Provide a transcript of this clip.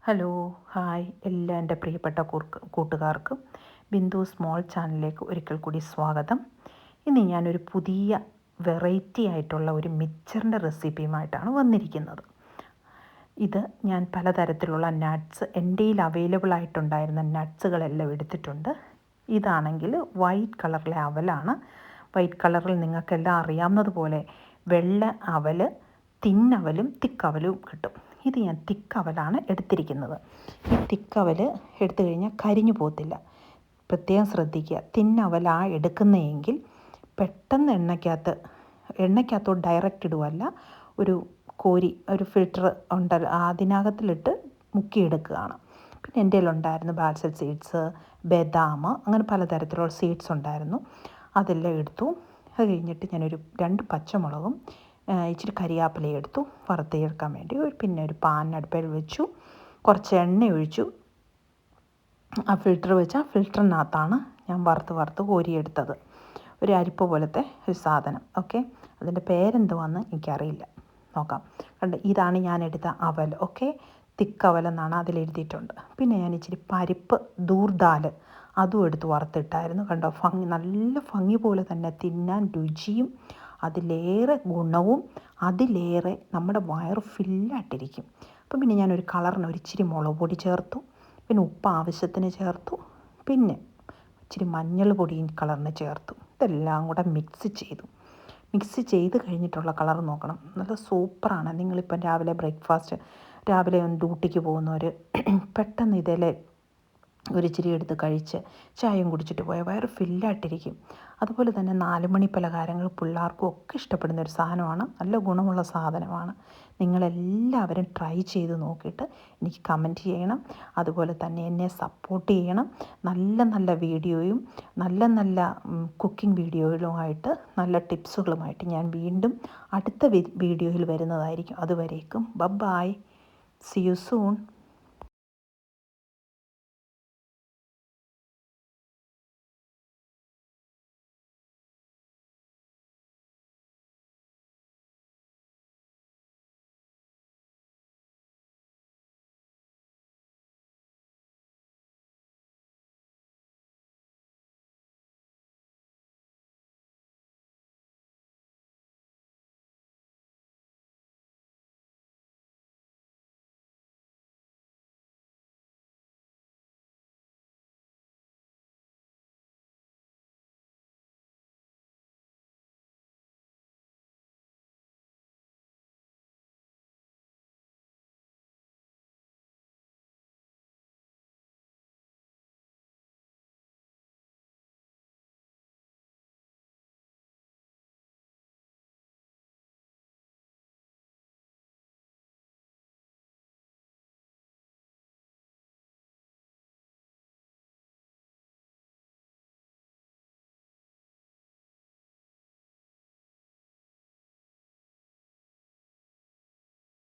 Hello hi എല്ലാ എൻ്റെ പ്രിയപ്പെട്ട കൂട്ടുകാർക്കും ബിന്ദു സ്മോൾ ചാനലിലേക്ക് ഒരിക്കൽ കൂടി സ്വാഗതം. ഇന്ന് ഞാനൊരു പുതിയ വെറൈറ്റി ആയിട്ടുള്ള ഒരു മിക്സറിൻ്റെ റെസിപ്പിയുമായിട്ടാണ് വന്നിരിക്കുന്നത്. ഇത് ഞാൻ പലതരത്തിലുള്ള നട്ട്സ് എൻ്റെ കയ്യിൽ അവൈലബിൾ ആയിട്ടുണ്ടായിരുന്ന നട്ട്സുകളെല്ലാം എടുത്തിട്ടുണ്ട്. ഇതാണെങ്കിൽ വൈറ്റ് കളറിലെ അവലാണ്. വൈറ്റ് കളറിൽ നിങ്ങൾക്കെല്ലാം അറിയാവുന്നതുപോലെ വെള്ള അവൽ, തിന്നവലും തിക്കവലും കിട്ടും. ഇത് ഞാൻ തിക്കവലാണ് എടുത്തിരിക്കുന്നത്. ഈ തിക്കവൽ എടുത്തു കഴിഞ്ഞാൽ കരിഞ്ഞു പോകത്തില്ല. പ്രത്യേകം ശ്രദ്ധിക്കുക. തിന്നവലാ എടുക്കുന്നതെങ്കിൽ പെട്ടെന്ന് എണ്ണയ്ക്കകത്തോട്ട് ഡയറക്റ്റ് ഇടുവല്ല, ഒരു കോരി ഒരു ഫിൽറ്റർ ഉണ്ടല്ലോ അതിനകത്തിലിട്ട് മുക്കിയെടുക്കുകയാണ്. പിന്നെ എൻ്റെ കയ്യിലുണ്ടായിരുന്നു ബാൽസൽ സീഡ്സ്, ബദാം, അങ്ങനെ പലതരത്തിലുള്ള സീഡ്സ് ഉണ്ടായിരുന്നു. അതെല്ലാം എടുത്തു. അത് കഴിഞ്ഞിട്ട് ഞാനൊരു 2 പച്ചമുളകും ഇച്ചിരി കരിയാപ്പിലയും എടുത്തു വറുത്ത് ചേർക്കാൻ വേണ്ടി. പിന്നെ ഒരു പാൻ അടുപ്പിൽ വെച്ചു, കുറച്ച് എണ്ണ ഒഴിച്ചു. ആ ഫിൽറ്റർ വെച്ച് ആ ഫിൽറ്ററിനകത്താണ് ഞാൻ വറുത്ത് കോരിയെടുത്തത്. ഒരു അരിപ്പ പോലത്തെ ഒരു സാധനം. ഓക്കെ, അതിൻ്റെ പേരെന്തുവാന്ന് എനിക്കറിയില്ല, നോക്കാം. കണ്ട്, ഇതാണ് ഞാൻ എടുത്ത അവൽ. ഓക്കെ, തിക്കവലെന്നാണ് അതിലെഴുതിയിട്ടുണ്ട്. പിന്നെ ഞാൻ ഇച്ചിരി പരിപ്പ് ദൂർദാൽ അതും എടുത്ത് വറുത്തിട്ടായിരുന്നു. കണ്ടോ, നല്ല ഭംഗി പോലെ തന്നെ തിന്നാൻ രുചിയും അതിലേറെ ഗുണവും അതിലേറെ നമ്മുടെ വയറ് ഫില്ലായിട്ടിരിക്കും. അപ്പം പിന്നെ ഞാനൊരു കളറിന് ഒരിച്ചിരി മുളക് പൊടി ചേർത്തു, പിന്നെ ഉപ്പ് ആവശ്യത്തിന് ചേർത്തു, പിന്നെ ഇച്ചിരി മഞ്ഞൾ പൊടിയും കളറിന് ചേർത്തു. ഇതെല്ലാം കൂടെ മിക്സ് ചെയ്ത് കഴിഞ്ഞിട്ടുള്ള കളർ നോക്കണം. നല്ല സൂപ്പറാണ്. നിങ്ങളിപ്പം രാവിലെ ഡ്യൂട്ടിക്ക് പോകുന്നവർ പെട്ടെന്ന് ഇതിലെ ഒരിച്ചിരി എടുത്ത് കഴിച്ച് ചായയും കുടിച്ചിട്ട് പോയാൽ വയറ് ഫില്ലായിട്ടിരിക്കും. അതുപോലെ തന്നെ 4 മണി പലഹാരങ്ങൾ പിള്ളേർക്കും ഒക്കെ ഇഷ്ടപ്പെടുന്ന ഒരു സാധനമാണ്. നല്ല ഗുണമുള്ള സാധനമാണ്. നിങ്ങളെല്ലാവരും ട്രൈ ചെയ്ത് നോക്കിയിട്ട് എനിക്ക് കമൻറ്റ് ചെയ്യണം. അതുപോലെ തന്നെ എന്നെ സപ്പോർട്ട് ചെയ്യണം. നല്ല വീഡിയോയും നല്ല കുക്കിംഗ് വീഡിയോയിലുമായിട്ട് നല്ല ടിപ്സുകളുമായിട്ട് ഞാൻ വീണ്ടും അടുത്ത വീഡിയോയിൽ വരുന്നതായിരിക്കും. അതുവരേക്കും ബൈ, സീ യു സൂൺ.